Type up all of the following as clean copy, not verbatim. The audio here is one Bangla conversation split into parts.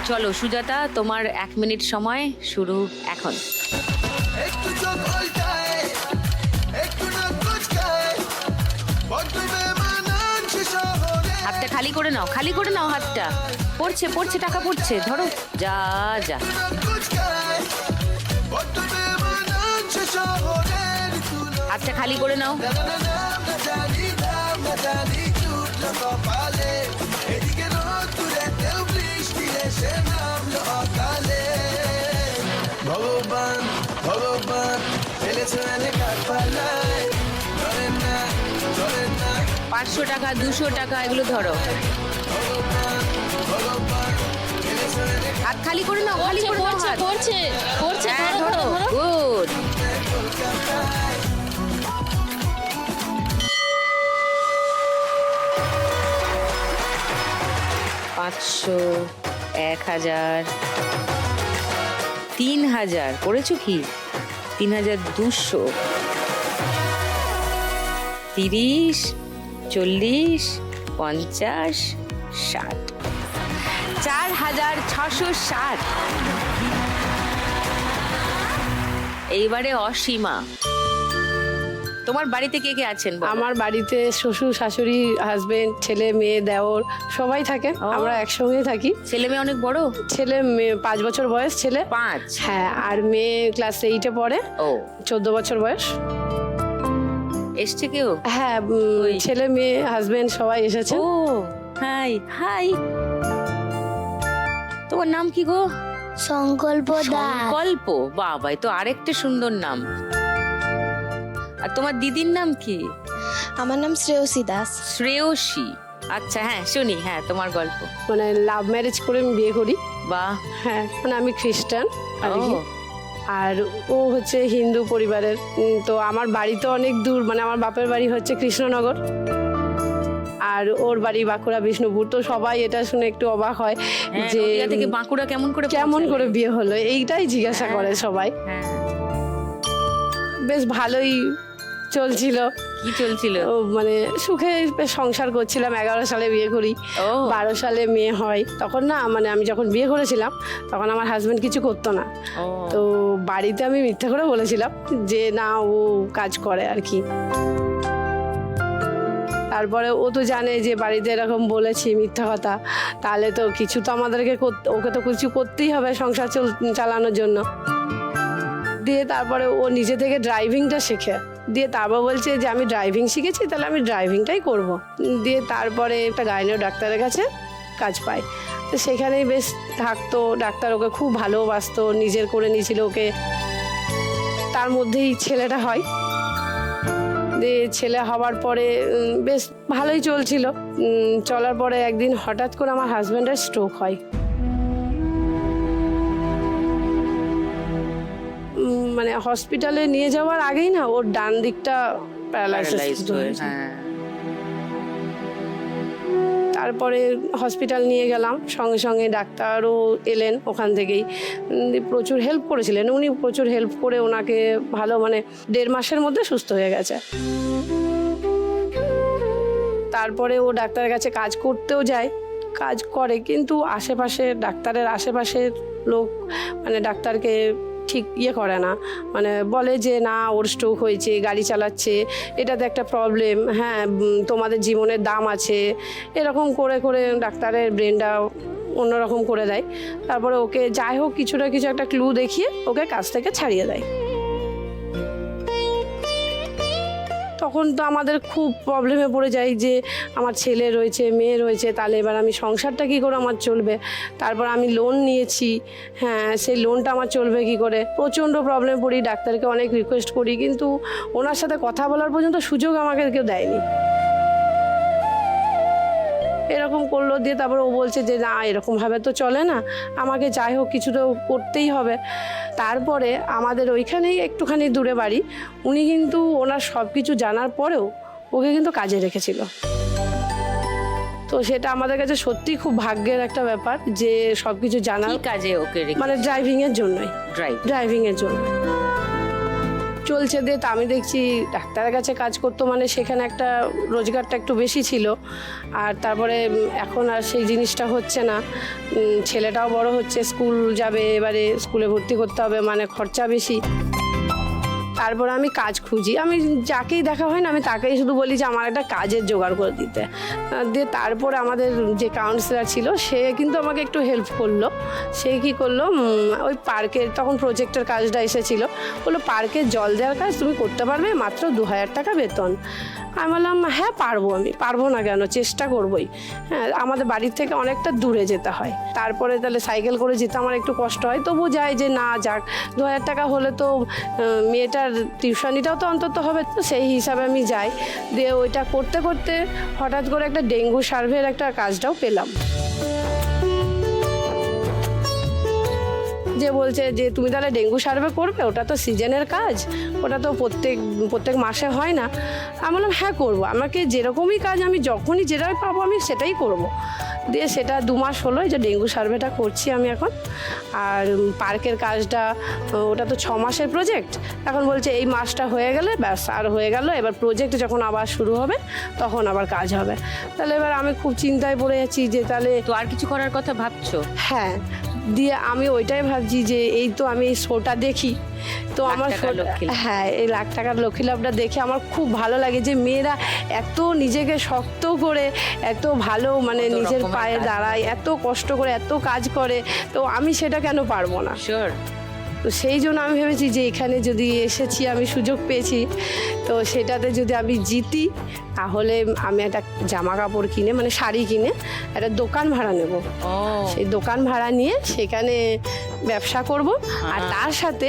চলো সুজাতা, তোমার 1 মিনিট সময় শুরু এখন। হাতটা খালি করে নাও, খালি করে নাও হাতটা। পড়ছে পড়ছে, টাকা পড়ছে, ধরো। যা যা। হাতটা খালি করে নাও। ভগবান ভগবান 500 টাকা, 200 টাকা এগুলো ধরো। হাত খালি করে নাও, খালি করে নাও হাত। পড়ছে পড়ছে, হ্যাঁ, ধরো ধরো। ধরো। গুড। 500, 1000, 3000 করেছো কি? 3200, 30, 40, 50, 60, 4660। এইবারে অসীমা, তোমার বাড়িতে কে কে আছেন বলো? আমার বাড়িতে শ্বশুর শাশুড়ি হাজবেন্ড ছেলে মেয়ে দেওর সবাই থাকে। আমরা একসঙ্গেই থাকি। ছেলে মেয়ে অনেক বড়? ছেলে মেয়ে 5 বছর বয়স ছেলে। 5? হ্যাঁ, আর মেয়ে ক্লাস 8-এ পড়ে। ও, 14 বছর বয়স। এসছে কেউ? হ্যাঁ, ছেলে মেয়ে হাজবেন্ড সবাই এসেছে। ও হাই হাই। তোমার নাম কি গো? সংকল্প দাস। সংকল্প, বাবা এ তো আরেকটা সুন্দর নাম। আর তোমার দিদির নাম কি? আমার নাম শ্রেয়সী দাস। শ্রেয়সী। আচ্ছা, হ্যাঁ শুনি, হ্যাঁ তোমার গল্প। মানে লাভ ম্যারেজ করে আমি বিয়ে করি। বাহ। হ্যাঁ, মানে আমি খ্রিস্টান আর কি। ও। আর ও হচ্ছে হিন্দু পরিবারের। তো আমার বাড়ি তো অনেক দূর, মানে আমার বাপের বাড়ি হচ্ছে কৃষ্ণনগর আর ওর বাড়ি বাঁকুড়া বিষ্ণুপুর। তো সবাই এটা শুনে একটু অবাক হয় হ্যাঁ, যে নদিয়া থেকে বাঁকুড়া কেমন করে পৌঁছালে? বিয়ে হলো, এইটাই জিজ্ঞাসা করে সবাই। হ্যাঁ, বেশ ভালোই চলছিল। কি চলছিল? ও মানে সুখে বেশ সংসার করছিলাম। 11 সালে বিয়ে করি, ও 12 সালে মেয়ে হয়। তখন না, মানে আমি যখন বিয়ে করেছিলাম তখন আমার হাজবেন্ড কিছু করতো না। ও, তো বাড়িতে আমি মিথ্যা করে বলেছিলাম যে না, ও কাজ করে আর কি। তারপরে ও তো জানে যে বাড়িতে এরকম বলেছি মিথ্যা কথা, তাহলে তো কিছু তো আমাদেরকে ওকে তো কিছু করতেই হবে সংসার চালানোর জন্য। দিয়ে তারপরে ও নিজে থেকে ড্রাইভিংটা শেখে। দিয়ে তারপর বলছে যে আমি ড্রাইভিং শিখেছি, তাহলে আমি ড্রাইভিংটাই করব। দিয়ে তারপরে একটা গাইনো ডাক্তারের কাছে কাজ পায়। তো সেখানেই বেশ থাকতো। ডাক্তার ওকে খুব ভালোবাসতো, নিজের করে নিয়েছিল ওকে। তার মধ্যেই ছেলেটা হয়। দিয়ে ছেলে হওয়ার পরে বেশ ভালোই চলছিল। চলার পরে একদিন হঠাৎ করে আমার হাজব্যান্ডের স্ট্রোক হয়। মানে হসপিটালে নিয়ে যাওয়ার আগেই না ওর ডান দিকটা প্যারালাইসিস হয়েছে। হ্যাঁ। তারপরে হসপিটাল নিয়ে গেলাম, সঙ্গে সঙ্গে ডাক্তারও এলেন ওখান থেকেই। প্রচুর হেল্প করেছিলেন উনি, প্রচুর হেল্প করে ওনাকে ভালো, মানে 1.5 মাসের মধ্যে সুস্থ হয়ে গেছে। তারপরে ও ডাক্তারের কাছে কাজ করতেও যায়, কাজ করে, কিন্তু ডাক্তারের আশেপাশের লোক মানে ডাক্তারকে ঠিক করে না। মানে বলে যে না, ওর স্ট্রোক হয়েছে, গাড়ি চালাচ্ছে, এটাতে একটা প্রবলেম, হ্যাঁ তোমাদের জীবনের দাম আছে, এরকম করে করে ডাক্তারের ব্রেনটা অন্যরকম করে দেয়। তারপরে ওকে যাই হোক কিছু না কিছু একটা ক্লু দেখিয়ে ওকে কাজ থেকে ছাড়িয়ে দেয়। তখন তো আমাদের খুব প্রবলেমে পড়ে যাই যে আমার ছেলে রয়েছে, মেয়ে রয়েছে, তাহলে এবার আমি সংসারটা কী করে আমার চলবে। তারপর আমি লোন নিয়েছি, হ্যাঁ সেই লোনটা আমার চলবে কী করে। প্রচণ্ড প্রবলেমে পড়ি, ডাক্তারকে অনেক রিকোয়েস্ট করি, কিন্তু ওনার সাথে কথা বলার পর্যন্ত সুযোগ আমাকে কেউ দেয়নি। এরকম করলো। দিয়ে তারপরে ও বলছে যে না, এরকমভাবে তো চলে না, আমাকে যাই হোক কিছু তো করতেই হবে। তারপরে আমাদের ওইখানেই একটুখানি দূরে বাড়ি, উনি কিন্তু ওনার সব কিছু জানার পরেও ওকে কিন্তু কাজে রেখেছিল। তো সেটা আমাদের কাছে সত্যি খুব ভাগ্যের একটা ব্যাপার যে সব কিছু জানার। কি কাজে ওকে রেখে? মানে ড্রাইভিংয়ের জন্যই, ড্রাইভ। ড্রাইভিংয়ের জন্য চলছে দিয়ে, তা আমি দেখছি ডাক্তারের কাছে কাজ করতো মানে সেখানে একটা রোজগারটা একটু বেশি ছিল। আর তারপরে এখন আর সেই জিনিসটা হচ্ছে না। ছেলেটাও বড় হচ্ছে, স্কুল যাবে, এবারে স্কুলে ভর্তি করতে হবে, মানে খরচা বেশি। তারপর আমি কাজ খুঁজি, আমি যাকেই দেখা হয় না আমি তাকেই শুধু বলি যে আমার একটা কাজের জোগাড় করে দিতে। দিয়ে তারপর আমাদের যে কাউন্সিলর ছিল সে কিন্তু আমাকে একটু হেল্প করলো। সে কি করলো, ওই পার্কের তখন প্রজেক্টের কাজটা এসেছিলো, বললো পার্কের জল দেওয়ার কাজ তুমি করতে পারবে, মাত্র 2000 টাকা বেতন। আমি বললাম হ্যাঁ পারবো, আমি পারবো না কেন, চেষ্টা করবোই। হ্যাঁ, আমাদের বাড়ির থেকে অনেকটা দূরে যেতে হয়, তারপরে তাহলে সাইকেল করে যেতে আমার একটু কষ্ট হয়, তবু যাই যে না যাক 2000 টাকা হলে তো মেয়েটার টিউশনিটাও তো অন্তত হবে, তো সেই হিসাবে আমি যাই। দিয়ে ওইটা করতে করতে হঠাৎ করে একটা ডেঙ্গু সার্ভের একটা কাজটাও পেলাম। যে বলছে যে তুমি তাহলে ডেঙ্গু সার্ভে করবে, ওটা তো সিজনের কাজ, ওটা তো প্রত্যেক মাসে হয় না। আমি বললাম হ্যাঁ করবো, আমাকে যেরকমই কাজ আমি যখনই যেটাই পাবো আমি সেটাই করব। দিয়ে সেটা 2 মাস হলো যে ডেঙ্গু সার্ভেটা করছি আমি এখন। আর পার্কের কাজটা ওটা তো 6 মাসের প্রজেক্ট, এখন বলছে এই মাসটা হয়ে গেলে ব্যাস আর হয়ে গেল, এবার প্রজেক্ট যখন আবার শুরু হবে তখন আবার কাজ হবে। তাহলে এবার আমি খুব চিন্তায় পড়ে যাচ্ছি যে তাহলে তো আর কিছু করার কথা ভাবছো? হ্যাঁ, দিয়ে আমি ওইটাই ভাবছি যে এই তো আমি এই শোটা দেখি, তো আমার হ্যাঁ এই 1,00,000 টাকার লক্ষ্মী লাভটা দেখে আমার খুব ভালো লাগে যে মেয়েরা এত নিজেকে শক্ত করে এত ভালো মানে নিজের পায়ে দাঁড়ায়, এত কষ্ট করে এত কাজ করে, তো আমি সেটা কেন পারবো না? শিওর। তো সেই জন্য আমি ভেবেছি যে এখানে যদি এসেছি, আমি সুযোগ পেয়েছি, তো সেটাতে যদি আমি জিতি তাহলে আমি একটা জামা কাপড় কিনে মানে শাড়ি কিনে একটা দোকান ভাড়া নেব। সেই দোকান ভাড়া নিয়ে সেখানে ব্যবসা করব, আর তার সাথে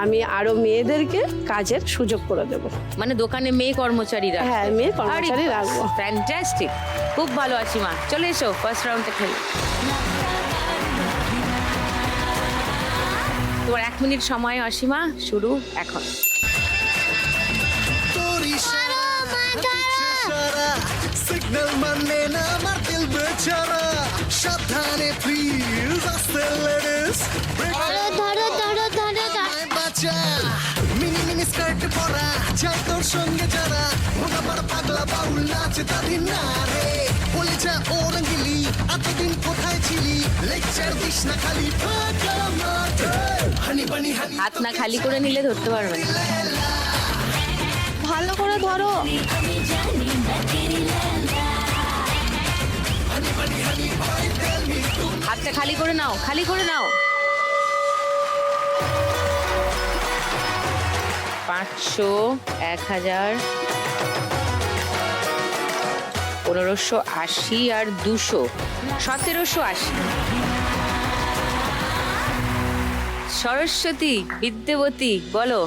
আমি আরো মেয়েদেরকে কাজের সুযোগ করে দেব। মানে দোকানে মেয়ে কর্মচারী রাখবো? হ্যাঁ, মেয়ে কর্মচারী রাখবো। ফ্যান্টাস্টিক, খুব ভালো আছি মা। চলে এসো ফার্স্ট রাউন্ডে খেলি। তোমার 1 মিনিট সময় অসীমা, শুরু এখন। সিগন্যাল মানে না আমার দিল বেচারা, সাবধানে প্লিজ আস্তে লেডিস, ধরো ধরো ধরো ধরো বাচ্চা মিনি মিনি স্কার্ট পরা চাই তোর সঙ্গে যারা, মোটা বড় পাগলা বাউল নাচে তাদের না রে, বলে যা ও রঙ্গিলি এতদিন কোথায় ছিলি, লেকচার দিস না খালি ফাঁকা মাঠে, হানি বানি হানি। হাত না খালি করে নিলে ধরতে পারবে না। ভালো করে ধরো। হাতটা খালি করে নাও, খালি করে নাও। 500, 1000, 1580 আর 200, 1780। সরস্বতী বিদ্যাবতী বলো।